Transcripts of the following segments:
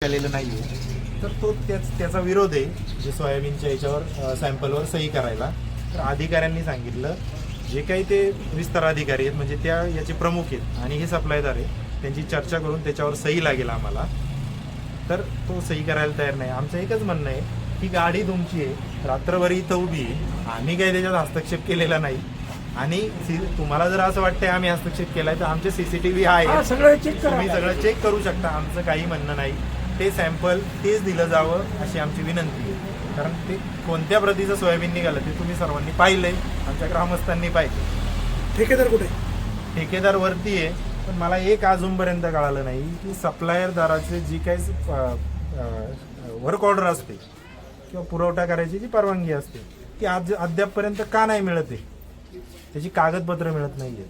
आलेलं नाहीये, तर तो त्याचा विरोध आहे जे सोयाबीनच्या याच्यावर सॅम्पलवर सही करायला. तर अधिकाऱ्यांनी सांगितलं जे काही ते विस्तार अधिकारी आहेत म्हणजे त्या याचे प्रमुख आहेत आणि हे सप्लायदार आहे त्यांची चर्चा करून त्याच्यावर सही लागेल आम्हाला. तर तो सही करायला तयार नाही. आमचं एकच म्हणणं आहे की गाडी तुमची आहे, रात्रभर इथं उभी आहे, आम्ही काही त्याच्यात हस्तक्षेप केलेला नाही. आणि तुम्हाला जर असं वाटतंय आम्ही हस्तक्षेप केलाय तर आमचे CCTV आहे, तुम्ही सगळं चेक करू शकता. आमचं काही म्हणणं नाही. ते सॅम्पल तेच दिलं जावं अशी आमची विनंती आहे. कारण ते कोणत्या प्रतीचं सोयाबीन निघालं ते तुम्ही सर्वांनी पाहिलंय, आमच्या ग्रामस्थांनी पाहिजे. ठेकेदार कुठे? ठेकेदार वरती आहे, पण मला एक अजूनपर्यंत कळालं नाही की सप्लायरदाराचे जी काही वर्क ऑर्डर असते किंवा पुरवठा करायची जी परवानगी असते ती अद्यापपर्यंत का नाही मिळत आहे. त्याची कागदपत्र मिळत नाहीये.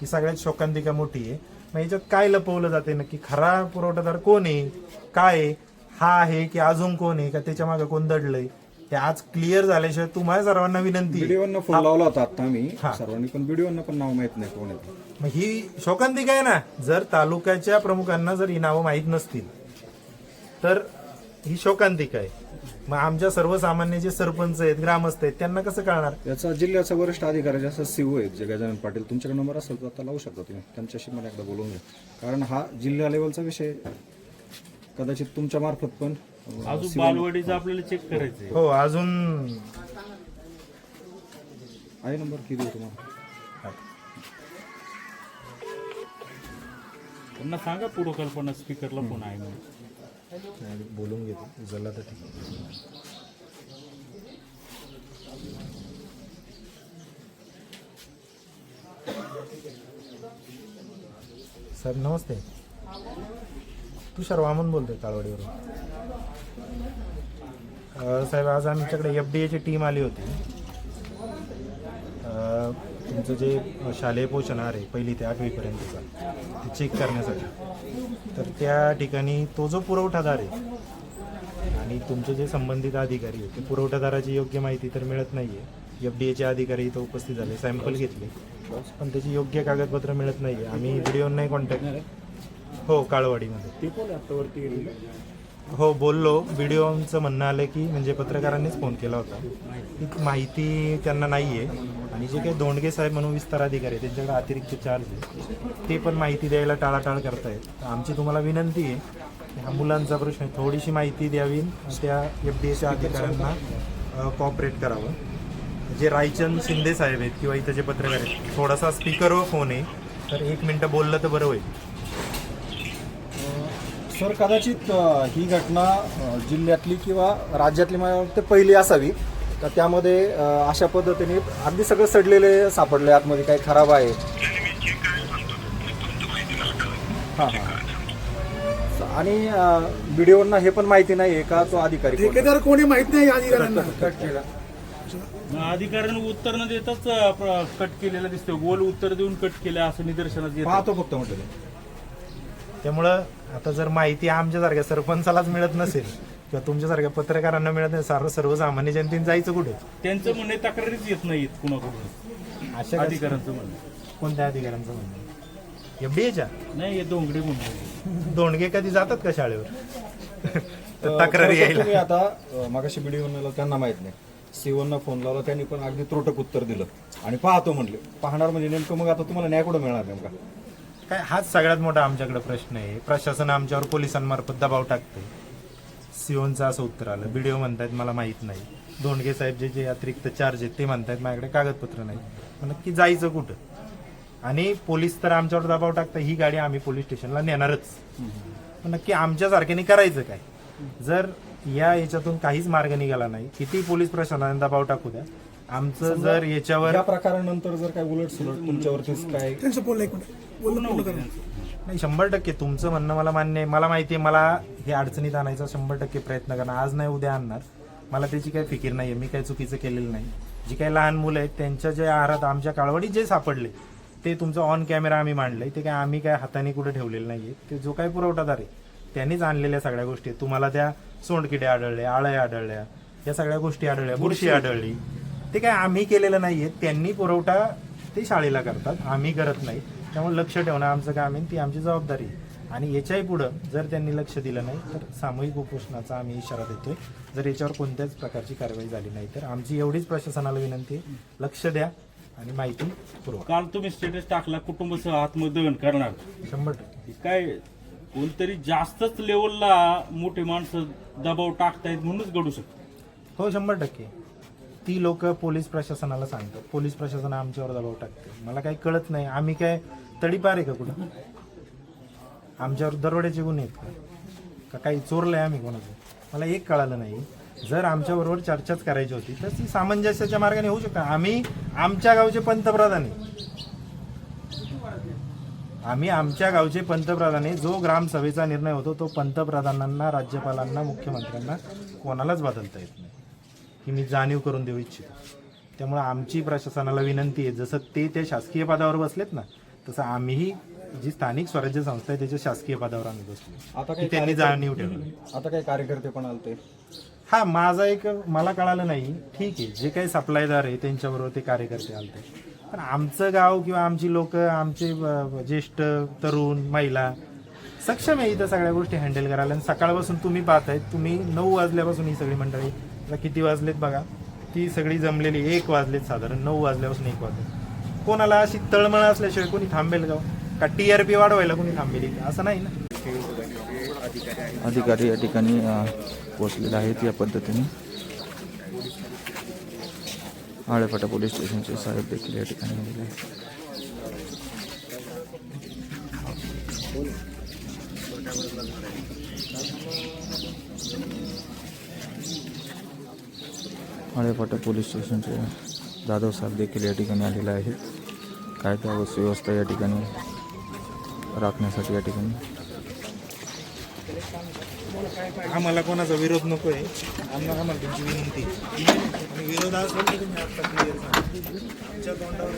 ही सगळ्यात शोकांतिका मोठी आहे. मग याच्यात काय लपवलं जाते नक्की? खरा पुरवठादार कोण आहे, काय आहे, हा आहे की अजून कोण आहे, का त्याच्या मागे कोण दडलंय, ते आज क्लिअर झाल्याशिवाय तुम्हाला सर्वांना विनंती आहे. व्हिडिओनं फोन लावला होता आता आम्ही सर्वांनी, पण व्हिडिओनं पण नाव माहित नाही कोण आहे. मग ही शोकांतिका आहे ना. जर तालुक्याच्या प्रमुखांना जर ही नावं माहीत नसतील तर ही शोकांतिका आहे. मग आमच्या सर्वसामान्य जे सरपंच आहेत, ग्रामस्थ आहेत, त्यांना कसं कळणार? याचा जिल्ह्याचा वरिष्ठ अधिकारी जसं CO आहेत जे गजानन पाटील, तुमच्याकडे नंबर असेल तर आता लावू शकता तुम्ही, त्यांच्याशी मला एकदा बोलून घ्या. कारण हा जिल्हा लेवलचा विषय कदाचित तुमच्या मार्फत पण अजून बालवाडीचं आपल्याला चेक करायचंय. हो, अजून आहे नंबर किती तुम्हाला? त्यांना सांगा पूर्वकल्पना स्पीकरला फोन आहे म्हणून. बोलून घेतो, उचलला तर ठीक आहे. साहेब नमस्ते, तुषार वामन बोलतोय काळवाडीवरून. साहेब आज आमच्याकडे FDA ची टीम आली होती. तुमचं जे शालेय पोषण आहार आहे 1ली ते 8वी पर्यंतचा ते चेक करण्यासाठी. तर त्या ठिकाणी तो जो पुरवठादार आहे आणि तुमचे जे संबंधित अधिकारी आहेत ते पुरवठादाराची योग्य माहिती तर मिळत नाही आहे. FDA चे अधिकारी इथं उपस्थित झाले, सॅम्पल घेतले, पण त्याची योग्य कागदपत्र मिळत नाही आहे. आम्ही व्हिडिओ नाही कॉन्टॅक्ट. हो, काळवाडीमध्ये. ते कोण आता वरती गेलेलं? हो बोललो. व्हिडिओचं म्हणणं आलं की म्हणजे पत्रकारांनीच फोन केला होता की माहिती त्यांना नाही आहे आणि जे काही दोंडगे साहेब म्हणून विस्तार अधिकारी आहेत त्यांच्याकडे अतिरिक्त चार्ज आहे, ते पण माहिती द्यायला टाळाटाळ करतायत. आमची तुम्हाला विनंती आहे की हा मुलांचा प्रश्न आहे, थोडीशी माहिती द्यावी, त्या FDAच्या अधिकाऱ्यांना कॉपरेट करावं. जे रायचंद शिंदे साहेब आहेत किंवा इथं जे पत्रकार आहेत, थोडासा स्पीकरवर फोन आहे तर 1 मिनिटं बोललं तर बरं होईल. सर, कदाचित ही घटना जिल्ह्यातली किंवा राज्यातली मला वाटतं पहिली असावी. तर त्यामध्ये अशा पद्धतीने अगदी सगळं सडलेले सापडले, आतमध्ये काही खराब आहे. हां हां. आणि व्हिडिओना हे पण माहिती नाही आहे का तो अधिकारी कोण? ठेकेदार कोणी माहित नाही अधिकाऱ्यांना. कट केला. अधिकाऱ्यानं उत्तर न देताच कट केलेलं दिसतं. गोल उत्तर देऊन कट केलं असं निदर्शनास येतं. पाहतो फक्त म्हटलं. त्यामुळं आता जर माहिती आमच्यासारख्या सरपंचालाच मिळत नसेल किंवा तुमच्यासारख्या पत्रकारांना मिळत नाही, सर्वसामान्य जनतेने जायचं कुठे? त्यांचं म्हणणे तक्रारीच येत नाहीत कुणाकडून. अशा अधिकाऱ्यांचं म्हणणं. कोणत्या अधिकाऱ्यांचं म्हणणं? FDAच्या नाही, हे दोंगडे म्हणून. दोंडगे कधी जातात का शाळेवर? तर तक्रारी तुम्ही यायला. आता मागाशी व्हिडिओ त्यांना माहित नाही, CO फोन लावला, त्यांनी पण अगदी त्रोटक उत्तर दिलं आणि पाहतो म्हणले. पाहणार म्हणजे नेमकं मग आता तुम्हाला न्याय कुठं मिळणार नेमका? काय हाच सगळ्यात मोठा आमच्याकडे प्रश्न आहे. प्रशासन आमच्यावर पोलिसांमार्फत दबाव टाकते. COचं असं उत्तर आलं, व्हिडिओ म्हणतायत मला माहित नाही, दोंडगे साहेब जे अतिरिक्त चार्ज आहेत ते म्हणतायत माझ्याकडे कागदपत्र नाही. मग नक्की जायचं कुठं? आणि पोलीस तर आमच्यावर दबाव टाकतात, ही गाडी आम्ही पोलीस स्टेशनला नेणारच. मग नक्की आमच्यासारख्याने करायचं काय? जर याच्यातून काहीच मार्ग निघाला नाही, किती पोलीस प्रशासनाने दबाव टाकू द्या, आमचं जर याच्यावर या प्रकारानंतर जर काय उलट सुलट तुमच्यावरतीच काय? त्यांचं बोलणं एक मिनिट. बोलणं पूर्ण करा. नाही, 100% तुमचं म्हणणं मला मान्य आहे. मला माहिती आहे, मला हे अडचणीत आणायचा 100% प्रयत्न करणार. आज नाही उद्या आणणार. मला त्याची काही फिकीर नाही आहे. मी काही चुकीचं केलेलं नाही. जी काही लहान मुलं आहेत त्यांच्या जे आहारात आमच्या काळवडीत जे सापडले ते तुमचं ऑन कॅमेरा आम्ही मांडलंय. ते काय आम्ही काय हाताने कुठे ठेवलेलं नाहीये. ते जो काही पुरवठादार आहे त्यांनीच आणलेल्या सगळ्या गोष्टी. तुम्हाला त्या सोंडकिडे आढळले, आळ्या आढळल्या, या सगळ्या गोष्टी आढळल्या, बुरशी आढळली, ते काय आम्ही केलेलं नाहीये. त्यांनी पुरवठा ते शाळेला करतात, आम्ही करत नाही. त्यामुळे लक्ष ठेवणं आमचं काम आहे, ती आमची जबाबदारी आहे. आणि याच्याही पुढं जर त्यांनी लक्ष दिलं नाही तर सामूहिक उपोषणाचा आम्ही इशारा देतोय. जर याच्यावर कोणत्याच प्रकारची कारवाई झाली नाही तर आमची एवढीच प्रशासनाला विनंती आहे, लक्ष द्या आणि माहिती पुरवा. काल तुम्ही स्टेटस टाकला कुटुंबासह आत्मदहन करणार. 100% काय कोणतरी जास्तच लेवलला मोठे माणसं दबाव टाकतायत म्हणूनच घडू शकतो. हो 100%. ती लोक पोलीस प्रशासनाला सांगतात, पोलीस प्रशासन आमच्यावर दबाव टाकते. मला काही कळत नाही, आम्ही काय तडीपार आहे का कुठं? आमच्यावर दरोड्याचे गुन्हे आहेत का काही चोरलंय आम्ही कोणाचं? मला एक कळालं नाही. जर आमच्याबरोबर चर्चाच करायची होती तर ती सामंजस्याच्या मार्गाने होऊ शकते. आम्ही आमच्या गावचे पंतप्रधान आहे, आम्ही आमच्या गावचे पंतप्रधान आहे. जो ग्रामसभेचा निर्णय होतो तो पंतप्रधानांना, राज्यपालांना, मुख्यमंत्र्यांना कोणालाच बदलता येत नाही, ही मी जाणीव करून देऊ इच्छितो. त्यामुळे आमची प्रशासनाला विनंती आहे, जसं ते त्या शासकीय पदावर बसलेत ना तसं आम्हीही जी स्थानिक स्वराज्य संस्था आहे त्याच्या शासकीय पदावर आम्ही बसलो. आता की त्यांनी जाणीव ठेवली. आता काही कार्यकर्ते पण आलते. हा माझा एक मला कळालं नाही, ठीक आहे, जे काही सप्लायदार आहे त्यांच्याबरोबर ते कार्यकर्ते आलते, पण आमचं गाव किंवा आमची लोक, आमचे ज्येष्ठ तरुण महिला सक्षम आहे इथं सगळ्या गोष्टी हँडल करायला. आणि सकाळपासून तुम्ही पाहताय, तुम्ही 9 वाजल्यापासून ही सगळी मंडळी, आता किती वाजलेत बघा, ती सगळी जमलेली 1 वाजलेत साधारण, 9 वाजल्यापासून 1 वाजले. कोणाला अशी तळमळ असल्याशिवाय कोणी थांबेल का TRP वाढवायला कोणी थांबेल असं नाही ना. अधिकारी या ठिकाणी पोहोचलेले आहेत. या पद्धतीने आळेफाटा पोलीस स्टेशनचे साहेब देखील या ठिकाणी आलेले आहेत. आळेफाटा पोलीस स्टेशनचे जाधव साहेब देखील या ठिकाणी आलेले आहेत. कायदा व सुव्यवस्था या ठिकाणी राखण्यासाठी या ठिकाणी आम्हाला कोणाचा विरोध नको आहे, आम्हाला तुमची विनंती आणि विरोध असेल तर तुम्ही आता क्लिअर सांगा. तुमच्या तोंडावर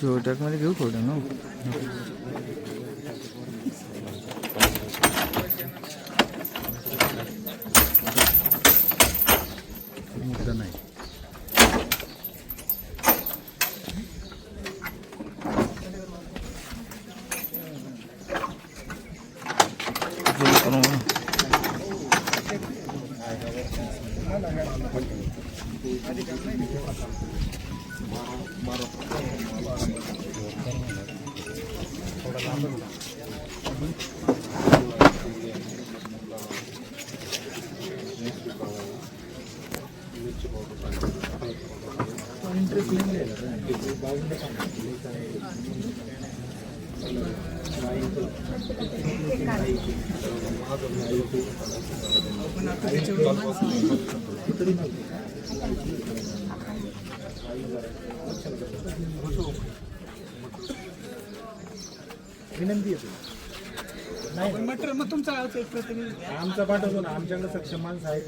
जो ट्रॅकमध्ये घेऊ थोडं ना. नाही विनंती येते मटेरियल मग तुमचा एक प्रतिनिधी आमचा पाठवतो ना, आमच्याकडे सक्षम माणसं आहेत,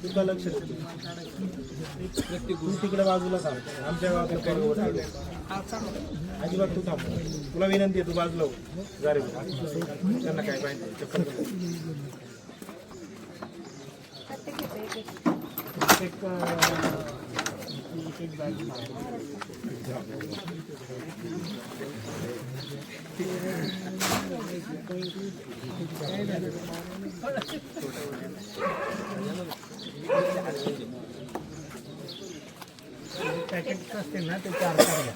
तुझा लक्ष दे. तू तिकडे बाजूला थांब, आमच्या गावात अजिबात तू थांब. तुला विनंती आहे, तू बाजूला हो. जा रे. त्यांना काय पाहिजे चप्पल पॅकेट असते ना ते 4 घ्या.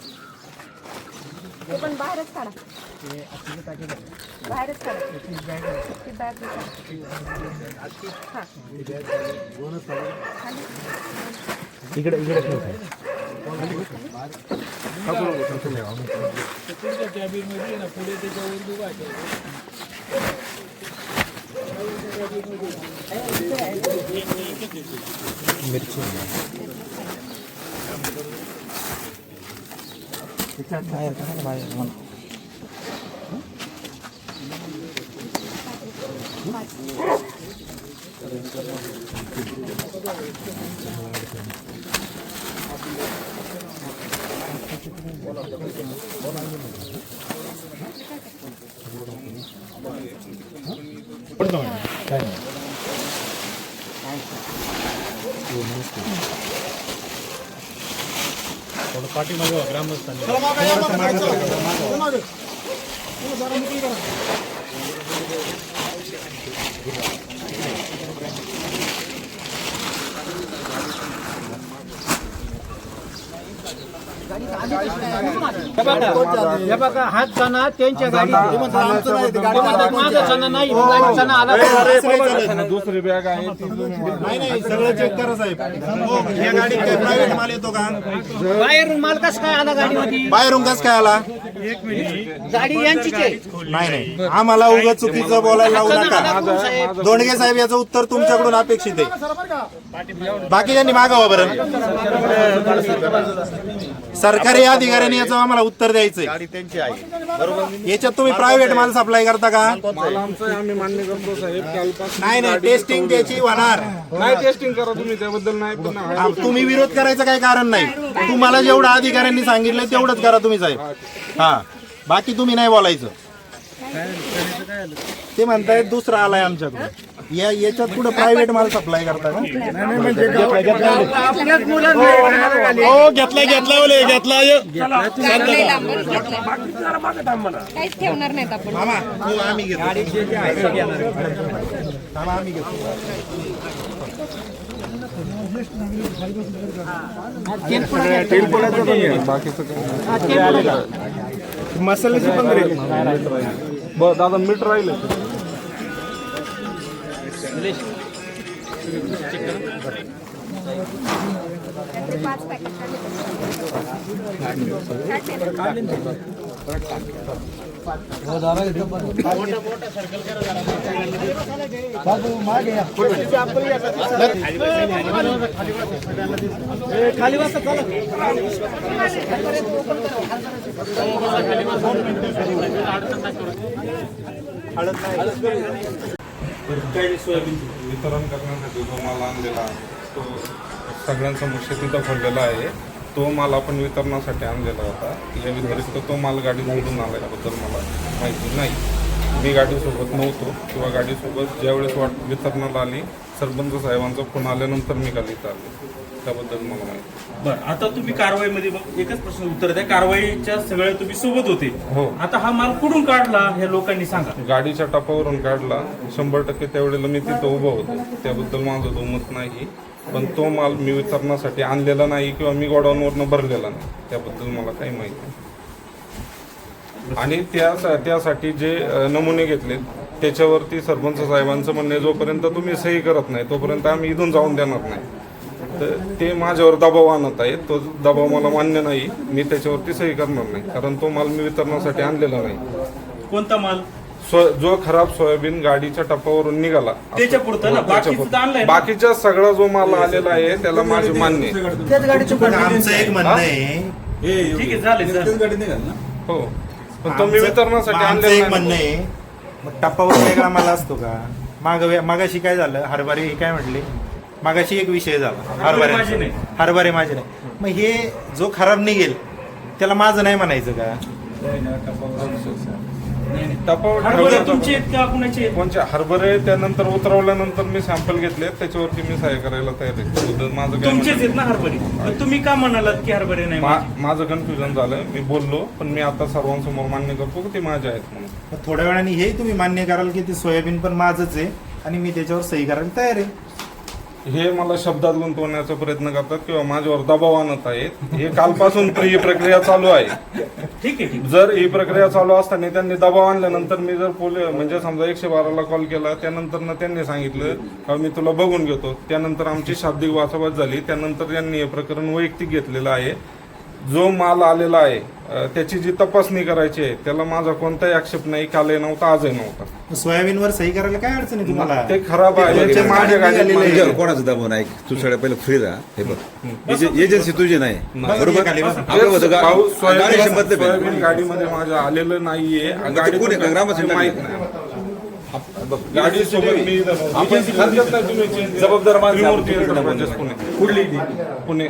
ते पण बाहेरच काढा, ते असले पॅकेट आहे. बाहेरच काढा. ती बॅग आहे. ती बॅग हां इकडे इकडे ठेव. पुढच्या कॅबिनमध्ये ना पुढे त्याच्यावर मिरची काय नाही. हे बघा हात जाणार त्यांच्या गाडी माझा जाणार नाही गाडी जाणार आला दुसरी बॅग आहे नाही सगळं चेक करा साहेब. या गाडीत काय प्रायव्हेट माल येतो का? बाहेरून माल कसं काय आला गाडीमध्ये बाहेरून कस काय आला? गाडी यांचीच आहे नाही आम्हाला उगाच चुकीचं बोलायला लावू नका. दोंडगे साहेब याचं उत्तर तुमच्याकडून अपेक्षित आहे. बाकीच्यांनी मागावं बरं. सरकारी अधिकाऱ्यांनी याचं आम्हाला उत्तर द्यायचंय. याच्यात तुम्ही प्रायव्हेट माल सप्लाय करता का? आम्ही मान्य करतो साहेब. नाही टेस्टिंग त्याची होणार. नाही टेस्टिंग करा तुम्ही, त्याबद्दल नाही पण तुम्ही विरोध करायचं काही कारण नाही. तुम्हाला जेवढं अधिकाऱ्यांनी सांगितलं तेवढंच करा तुम्ही साहेब. हा बाकी तुम्ही नाही बोलायचं. ते म्हणतायत दुसरा आलाय आमच्याकडून. याच्यात पुढे प्रायव्हेट माल सप्लाय करता का? हो काहीच ठेवणार नाहीत आपण. आम्ही घेतो. आम्ही घेतो. मसाल्याची पण दादा मीठ राहिले. त्याचे 5 पॅकेट वितरण करण्यासाठी जो माल आणलेला तो सगळ्यांसमोर शेतीचा फरलेला आहे. तो माल आपण वितरणासाठी आणलेला होता. या व्यतिरिक्त तो माल गाडीमधून आल्याबद्दल मला माहिती नाही. मी गाडीसोबत नव्हतो किंवा गाडीसोबत ज्यावेळेस वितरणाला आली सरपंच साहेबांचा फोन आल्यानंतर मी गाडी आले, त्याबद्दल मला माहिती. बरं, आता तुम्ही कारवाईमध्ये एकच प्रश्न उत्तर द्या. कारवाईच्या सगळ्या तुम्ही सोबत होते. हो. आता हा माल कुठून काढला हे लोकांनी सांगा. गाडीच्या टपावरून काढला 100%. त्यावेळेला मी तिथं उभं होतो, त्याबद्दल माझं दुमत नाही. पण तो माल मी वितरणासाठी आणलेला नाही किंवा मी गोडाऊनवरनं भरलेला नाही, त्याबद्दल मला काही माहिती नाही. आणि त्यासाठी जे नमुने घेतलेत त्याच्यावरती सरपंच साहेबांचं म्हणणे जोपर्यंत तुम्ही सही करत नाही तोपर्यंत आम्ही इथून जाऊन देणार नाही. तर ते माझ्यावर दबाव आणत आहेत. तो दबाव मला मान्य नाही. मी त्याच्यावरती सही करणार नाही, कारण तो माल मी वितरणासाठी आणलेला नाही. कोणता माल? जो खराब सोयाबीन गाडीच्या टपावरून निघाला त्याच्या पुरतं ना, बाकीचं तर आणलंय ना. बाकीचा सगळा जो माल आलेला आहे त्याला माझे मान्य आहे. पण आमचं एक म्हणणं आहे. ठीक आहे, झालं. हो, पण तो मी वितरणासाठी आमचं आणलेला एक म्हणणं नाही. आहे. मग टप्पावर वेगळा माल असतो का? मागाशी काय झालं, हरभरे हे काय म्हटले, मागाशी एक विषय झाला हरभरे माझे नाही. मग हे जो खराब निघेल त्याला माझं नाही म्हणायचं का? टपावर हरभरे ठेवलं तुमचे आहेत का कुणाचे आहेत? कोणच्या हरभरे त्यानंतर उतरवल्यानंतर मी सॅम्पल घेतले, त्याच्यावरती मी सहाय्य करायला तयार आहे. त्याबद्दल माझं काय तुमचेच म्हणणं आहेत ना हरभरे? मग तुम्ही का म्हणालात की हरभरे नाही माझे? माझं कन्फ्युजन झालं. मी बोललो, पण मी आता सर्वांसमोर मान्य करतो की ते माझे आहेत म्हणून. मग थोड्या वेळाने हे तुम्ही मान्य कराल की ते सोयाबीन पण माझंच आहे आणि मी त्याच्यावर सही करायला तयार आहे. हे मला शब्दात गुंतवण्याचा प्रयत्न करतात किंवा माझ्यावर दबाव आणत आहेत. हे कालपासून ही प्रक्रिया चालू आहे. ठीक आहे. जर ही प्रक्रिया चालू असताना त्यांनी दबाव आणल्यानंतर मी जर म्हणजे समजा 112ला कॉल केला, त्यानंतर त्यांनी सांगितलं का मी तुला बघून घेतो. त्यानंतर आमची शाब्दिक वाचावाच झाली. त्यानंतर यांनी हे प्रकरण वैयक्तिक घेतलेलं आहे. जो माल आलेला आहे त्याची जी तपासणी करायची आहे त्याला माझा कोणताही आक्षेप नाही. कालही नव्हता, आजही नव्हता. सोयाबीनवर सही करायला काय अडचण आहे तुम्हाला? ते खराब आहे. ते माझ्या गाडीत कोणाचं दबाव नाही. तू सगळ्या पहिलं फ्री राहा. हे बघ, एजन्सी तुझी नाही, बरोबर. आपलं होतं का? गाडी संबंध नाही. सोयाबीन गाडीमध्ये माझ्या आलेलं नाहीये. गाडी कोण आहे? ग्रामसेवक माहित नाही. गाडी सोबत मी जबाबदार माणसं त्रिमूर्ती एंटरप्राइजेस पुणे. पुणे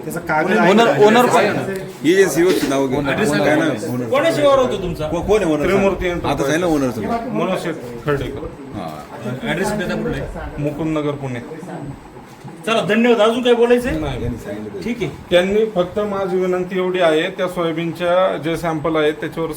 त्याचा कागद एजन्सी व्यवस्थित नाव घेऊन काय नाव? कोणाशी व्यवहार होतो तुमचा? कोण आहे ओनर? त्रिमूर्ती आता आहे ना ओनर तुम्ही? मनोज खर्डेकर, हा. ऍड्रेस कुठे? मुकुंदनगर, पुणे. चला धन्यवाद. अजून काय बोलायचंय? नाही. ठीक आहे. त्यांनी फक्त माझी विनंती एवढी आहे, त्या सोयाबीनच्या जे सॅम्पल आहेत त्याच्यावर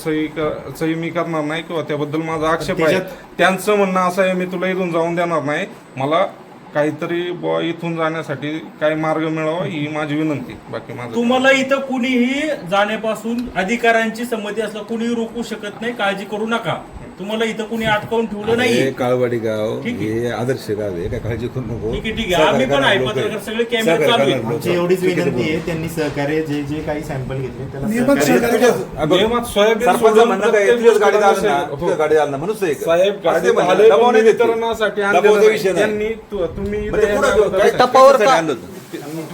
सही मी करणार नाही किंवा त्याबद्दल माझा आक्षेप आहे. त्यांचं म्हणणं असं आहे, मी तुला इथून जाऊन देणार नाही, मला काहीतरी इथून जाण्यासाठी काही मार्ग मिळावा ही माझी विनंती. बाकी माझं तुम्हाला इथं कुणीही जाण्यापासून अधिकाऱ्यांची संमती असलं कुणीही रोखू शकत नाही, काळजी करू नका. तुम्हाला इथं कुणी अटकावून ठेवलं नाही. काळवाडी गाव ठीक आहे. हे आदर्श गाव आहे, काय काळजी करू नको. ठीक आहे, ठीक आहे. आम्ही पण आहे, पत्रकार सगळे कॅमेरे चालू आहेत. आमची एवढीच विनंती आहे, त्यांनी सहकार्य जे जे काही सॅम्पल घेतले त्याला सहकार्य नियमात सोयाबीन सरपंच सोडून म्हणणं काय, प्रत्येक तुझ्याच गाडी गोष्ट आलं ना, असेल. तुझ्या गाडी आलं ना म्हणून ते साहेब गाडी असं म्हणलं, आले, दबाव पण नाही देत ते. वितरणासाठी दबावाचा आणलेलं विषय नाही. नाही. त्यांनी तुम्ही मग ते इथे पुढं येण्याबद्दल काय काय- टप्पावर आणलं होतं.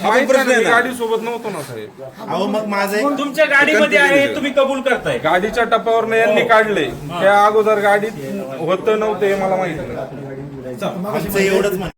माहिती प्रश्न आहे आहे ना, ना. गाडी सोबत नव्हतो ना साहेब. अहो मग माझं एक तुमच्या गाडीमध्ये आहे, तुम्ही कबूल करताय. गाडीच्या टप्प्यावर यांनी काढले, त्या अगोदर गाडीत होतं नव्हते मला माहिती नाही. आमचं एवढंच म्हणणं